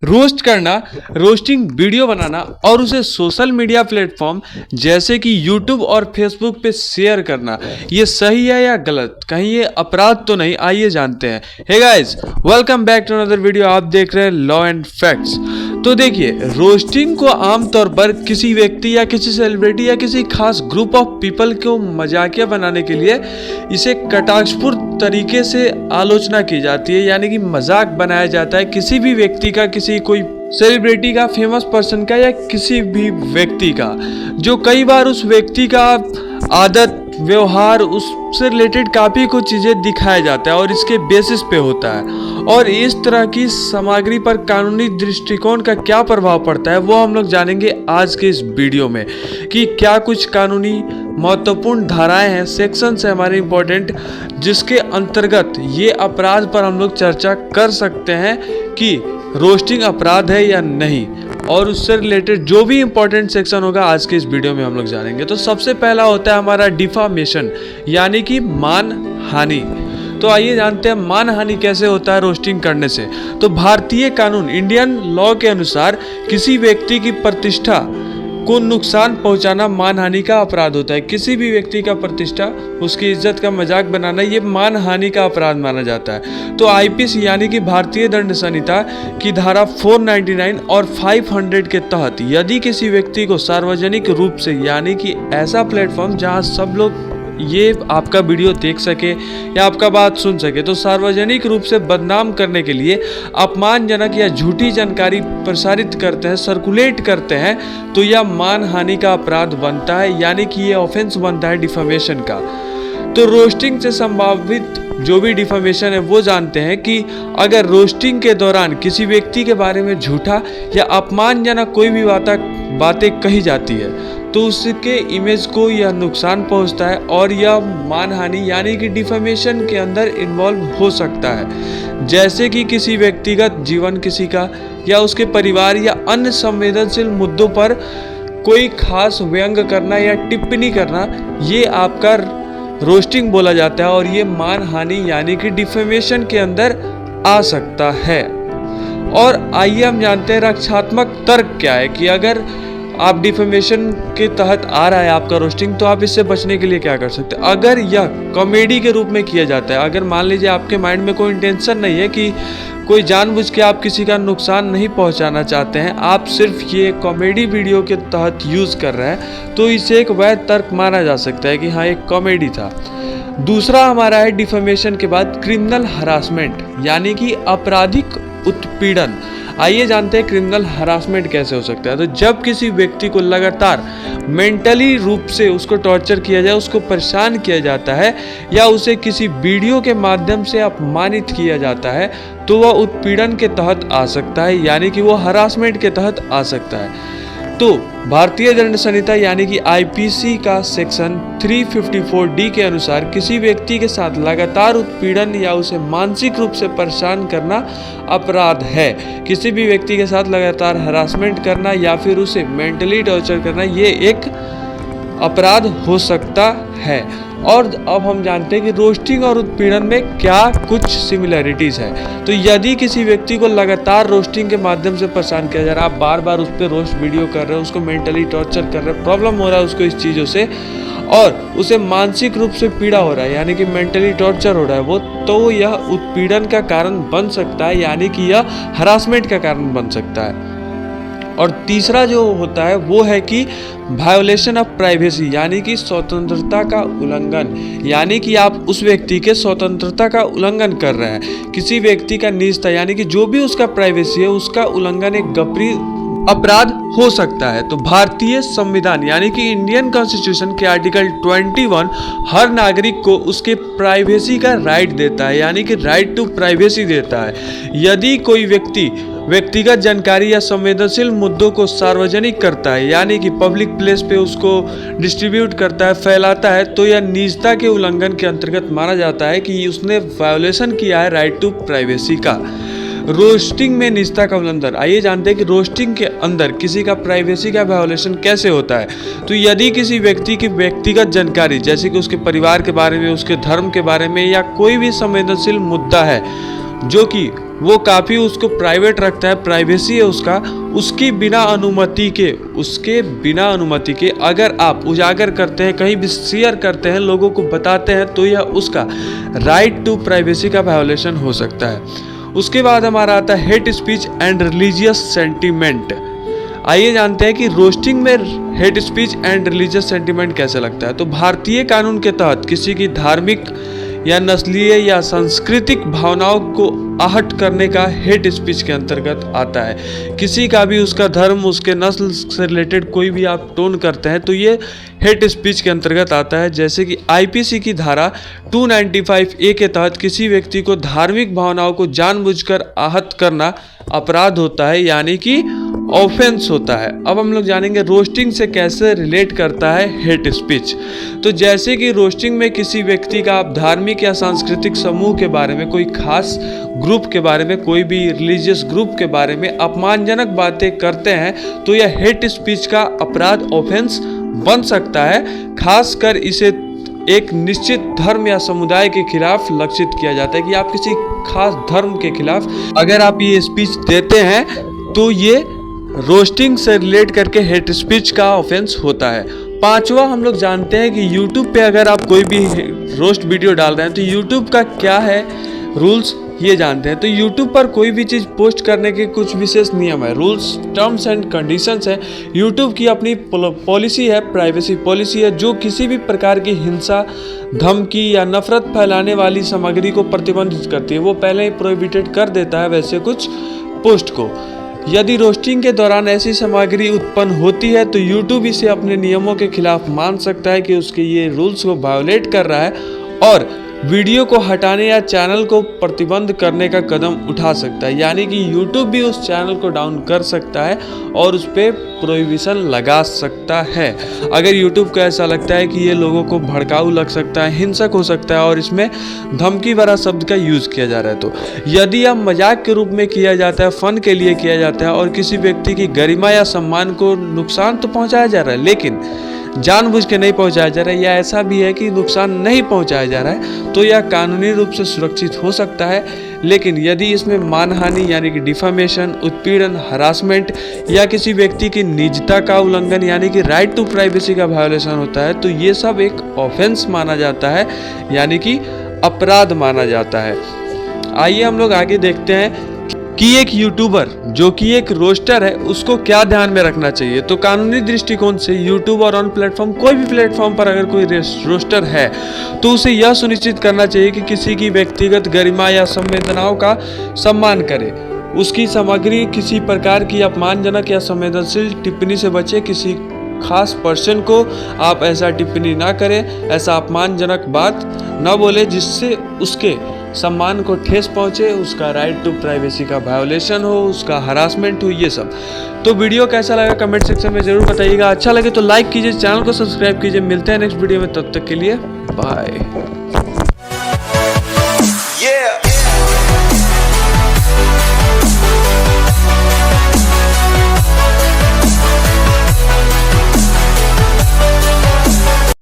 Roast करना, roasting video बनाना और उसे सोशल मीडिया प्लेटफॉर्म जैसे कि यूट्यूब और फेसबुक पे शेयर करना, ये सही है या गलत? कहीं ये अपराध तो नहीं? आइए जानते हैं। Hey guys, welcome back to another video. आप देख रहे हैं लॉ एंड फैक्ट्स। तो देखिए, रोस्टिंग को आमतौर पर किसी व्यक्ति या किसी सेलिब्रिटी या किसी खास ग्रुप ऑफ पीपल को मजाकिया बनाने के लिए इसे कटाक्षपूर्ण तरीके से आलोचना की जाती है, यानी कि मजाक बनाया जाता है किसी भी व्यक्ति का, किसी कोई सेलिब्रिटी का, फेमस पर्सन का या किसी भी व्यक्ति का, जो कई बार उस व्यक्ति का आदत, व्यवहार, उससे रिलेटेड काफ़ी कुछ चीज़ें दिखाया जाता है और इसके बेसिस पे होता है। और इस तरह की सामग्री पर कानूनी दृष्टिकोण का क्या प्रभाव पड़ता है वो हम लोग जानेंगे आज के इस वीडियो में, कि क्या कुछ कानूनी महत्वपूर्ण धाराएं हैं, सेक्शंस है हमारे इम्पोर्टेंट, जिसके अंतर्गत ये अपराध पर हम लोग चर्चा कर सकते हैं कि रोस्टिंग अपराध है या नहीं। और उससे रिलेटेड जो भी इंपॉर्टेंट सेक्शन होगा आज के इस वीडियो में हम लोग जानेंगे। तो सबसे पहला होता है हमारा डिफामेशन, यानी कि मान हानि। तो आइए जानते हैं मान हानि कैसे होता है रोस्टिंग करने से। तो भारतीय कानून, इंडियन लॉ के अनुसार किसी व्यक्ति की प्रतिष्ठा को नुकसान पहुंचाना मानहानि का अपराध होता है। किसी भी व्यक्ति का प्रतिष्ठा, उसकी इज्जत का मजाक बनाना, ये मानहानि का अपराध माना जाता है। तो आईपीसी यानी कि भारतीय दंड संहिता की धारा 499 और 500 के तहत यदि किसी व्यक्ति को सार्वजनिक रूप से, यानी कि ऐसा प्लेटफॉर्म जहां सब लोग ये आपका वीडियो देख सके या आपका बात सुन सके, तो सार्वजनिक रूप से बदनाम करने के लिए अपमानजनक या झूठी जानकारी प्रसारित करते हैं, सर्कुलेट करते हैं, तो यह मानहानि का अपराध बनता है, यानी कि ये ऑफेंस बनता है डिफेमेशन का। तो रोस्टिंग से संभावित जो भी डिफेमेशन है वो जानते हैं कि अगर रोस्टिंग के दौरान किसी व्यक्ति के बारे में झूठा या अपमानजनक कोई भी बातें कही जाती है तो उसके इमेज को यह नुकसान पहुंचता है और यह मानहानि यानी कि डिफेमेशन के अंदर इन्वॉल्व हो सकता है। जैसे कि किसी व्यक्तिगत जीवन किसी का या उसके परिवार या अन्य संवेदनशील मुद्दों पर कोई खास व्यंग करना या टिप्पणी करना, ये आपका रोस्टिंग बोला जाता है और ये मानहानि यानी कि डिफेमेशन के अंदर आ सकता है। और आइए हम जानते हैं रक्षात्मक तर्क क्या है, कि अगर आप डिफेमेशन के तहत आ रहा है आपका रोस्टिंग, तो आप इससे बचने के लिए क्या कर सकते हैं। अगर यह कॉमेडी के रूप में किया जाता है, अगर मान लीजिए आपके माइंड में कोई इंटेंशन नहीं है कि कोई जानबूझ के आप किसी का नुकसान नहीं पहुंचाना चाहते हैं, आप सिर्फ ये कॉमेडी वीडियो के तहत यूज़ कर रहे हैं, तो इसे एक वैध तर्क माना जा सकता है कि हाँ एक कॉमेडी था। दूसरा हमारा है डिफेमेशन के बाद क्रिमिनल हरासमेंट, यानी कि आपराधिक उत्पीड़न। आइए जानते हैं क्रिमिनल हरासमेंट कैसे हो सकता है। तो जब किसी व्यक्ति को लगातार मेंटली रूप से उसको टॉर्चर किया जाए, उसको परेशान किया जाता है या उसे किसी वीडियो के माध्यम से अपमानित किया जाता है, तो वह उत्पीड़न के तहत आ सकता है, यानी कि वो हरासमेंट के तहत आ सकता है। तो भारतीय दंड संहिता यानी कि आईपीसी का सेक्शन 354D के अनुसार किसी व्यक्ति के साथ लगातार उत्पीड़न या उसे मानसिक रूप से परेशान करना अपराध है। किसी भी व्यक्ति के साथ लगातार हरासमेंट करना या फिर उसे मेंटली टॉर्चर करना, ये एक अपराध हो सकता है। और अब हम जानते हैं कि रोस्टिंग और उत्पीड़न में क्या कुछ सिमिलैरिटीज़ है। तो यदि किसी व्यक्ति को लगातार रोस्टिंग के माध्यम से परेशान किया जा रहा है, आप बार बार उस पर रोस्ट वीडियो कर रहे हो, उसको मेंटली टॉर्चर कर रहे हो, प्रॉब्लम हो रहा है उसको इस चीज़ों से और उसे मानसिक रूप से पीड़ा हो रहा है, यानी कि मेंटली टॉर्चर हो रहा है वो, तो यह उत्पीड़न का कारण बन सकता है, यानी कि यह हरासमेंट का कारण बन सकता है। और तीसरा जो होता है वो है कि वायोलेशन ऑफ प्राइवेसी, यानी कि स्वतंत्रता का उल्लंघन, यानी कि आप उस व्यक्ति के स्वतंत्रता का उल्लंघन कर रहे हैं। किसी व्यक्ति का निजता यानी कि जो भी उसका प्राइवेसी है उसका उल्लंघन एक गंभीर अपराध हो सकता है। तो भारतीय संविधान यानी कि इंडियन कॉन्स्टिट्यूशन के आर्टिकल 21 हर नागरिक को उसके प्राइवेसी का राइट देता है, यानी कि राइट टू प्राइवेसी देता है। यदि कोई व्यक्ति व्यक्तिगत जानकारी या संवेदनशील मुद्दों को सार्वजनिक करता है, यानी कि पब्लिक प्लेस पे उसको डिस्ट्रीब्यूट करता है, फैलाता है, तो यह निजता के उल्लंघन के अंतर्गत माना जाता है कि उसने वायोलेशन किया है राइट टू प्राइवेसी का। रोस्टिंग में निजता का उल्लंघन। आइए जानते हैं कि रोस्टिंग के अंदर किसी का प्राइवेसी का वायोलेशन कैसे होता है। तो यदि किसी व्यक्ति की व्यक्तिगत जानकारी जैसे कि उसके परिवार के बारे में, उसके धर्म के बारे में या कोई भी संवेदनशील मुद्दा है जो कि वो काफ़ी उसको प्राइवेट रखता है, प्राइवेसी है उसका, उसके बिना अनुमति के अगर आप उजागर करते हैं, कहीं भी शेयर करते हैं, लोगों को बताते हैं, तो यह उसका राइट टू प्राइवेसी का वायोलेशन हो सकता है। उसके बाद हमारा आता है hate speech and religious sentiment. आइए जानते हैं कि रोस्टिंग में hate speech and religious sentiment कैसे लगता है। तो भारतीय कानून के तहत किसी की धार्मिक या नस्लीय या सांस्कृतिक भावनाओं को आहत करने का हेट स्पीच के अंतर्गत आता है। किसी का भी उसका धर्म, उसके नस्ल से रिलेटेड कोई भी आप टोन करते हैं तो ये हेट स्पीच के अंतर्गत आता है। जैसे कि आईपीसी की धारा 295A के तहत किसी व्यक्ति को धार्मिक भावनाओं को जानबूझकर आहत करना अपराध होता है, यानी कि ऑफेंस होता है। अब हम लोग जानेंगे रोस्टिंग से कैसे रिलेट करता है हेट स्पीच। तो जैसे कि रोस्टिंग में किसी व्यक्ति का आप धार्मिक या सांस्कृतिक समूह के बारे में, कोई खास ग्रुप के बारे में, कोई भी रिलीजियस ग्रुप के बारे में अपमानजनक बातें करते हैं तो यह हेट स्पीच का अपराध, ऑफेंस बन सकता है। खासकर इसे एक निश्चित धर्म या समुदाय के खिलाफ लक्षित किया जाता है कि आप किसी खास धर्म के खिलाफ अगर आप ये स्पीच देते हैं तो ये रोस्टिंग से रिलेट करके हेट स्पीच का ऑफेंस होता है। पांचवा हम लोग जानते हैं कि YouTube पे अगर आप कोई भी रोस्ट वीडियो डाल रहे हैं तो YouTube का क्या है रूल्स, ये जानते हैं। तो YouTube पर कोई भी चीज़ पोस्ट करने के कुछ विशेष नियम है, रूल्स, टर्म्स एंड कंडीशंस है। YouTube की अपनी पॉलिसी है, प्राइवेसी पॉलिसी है, जो किसी भी प्रकार की हिंसा, धमकी या नफरत फैलाने वाली सामग्री को प्रतिबंधित करती है। वो पहले ही प्रोहिबिटेड कर देता है वैसे कुछ पोस्ट को। यदि रोस्टिंग के दौरान ऐसी सामग्री उत्पन्न होती है तो YouTube इसे अपने नियमों के खिलाफ मान सकता है कि उसके ये रूल्स को वायोलेट कर रहा है और वीडियो को हटाने या चैनल को प्रतिबंध करने का कदम उठा सकता है। यानी कि YouTube भी उस चैनल को डाउन कर सकता है और उस पर प्रोहिबिशन लगा सकता है। अगर YouTube को ऐसा लगता है कि ये लोगों को भड़काऊ लग सकता है, हिंसक हो सकता है और इसमें धमकी भरा शब्द का यूज़ किया जा रहा है, तो यदि यह मजाक के रूप में किया जाता है, फन के लिए किया जाता है और किसी व्यक्ति की गरिमा या सम्मान को नुकसान तो पहुँचाया जा रहा है लेकिन जानबूझ के नहीं पहुंचाया जा रहा है, या ऐसा भी है कि नुकसान नहीं पहुंचाया जा रहा है, तो यह कानूनी रूप से सुरक्षित हो सकता है। लेकिन यदि इसमें मानहानि यानी कि डिफामेशन, उत्पीड़न, हरासमेंट या किसी व्यक्ति की निजता का उल्लंघन यानी कि राइट टू प्राइवेसी का वायोलेशन होता है तो ये सब एक ऑफेंस माना जाता है, यानी कि अपराध माना जाता है। आइए हम लोग आगे देखते हैं कि एक यूट्यूबर जो कि एक रोस्टर है उसको क्या ध्यान में रखना चाहिए। तो कानूनी दृष्टिकोण से यूट्यूब और ऑन प्लेटफॉर्म, कोई भी प्लेटफॉर्म पर अगर कोई रोस्टर है तो उसे यह सुनिश्चित करना चाहिए कि किसी की व्यक्तिगत गरिमा या संवेदनाओं का सम्मान करे, उसकी सामग्री किसी प्रकार की अपमानजनक या संवेदनशील टिप्पणी से बचे, किसी खास पर्सन को आप ऐसा टिप्पणी ना करें, ऐसा अपमानजनक बात ना बोले जिससे उसके सम्मान को ठेस पहुंचे, उसका राइट टू प्राइवेसी का वायोलेशन हो, उसका हरासमेंट हो, ये सब। तो वीडियो कैसा लगा कमेंट सेक्शन में जरूर बताइएगा। अच्छा लगे तो लाइक कीजिए, चैनल को सब्सक्राइब कीजिए। मिलते हैं नेक्स्ट वीडियो में, तब तक के लिए बाय।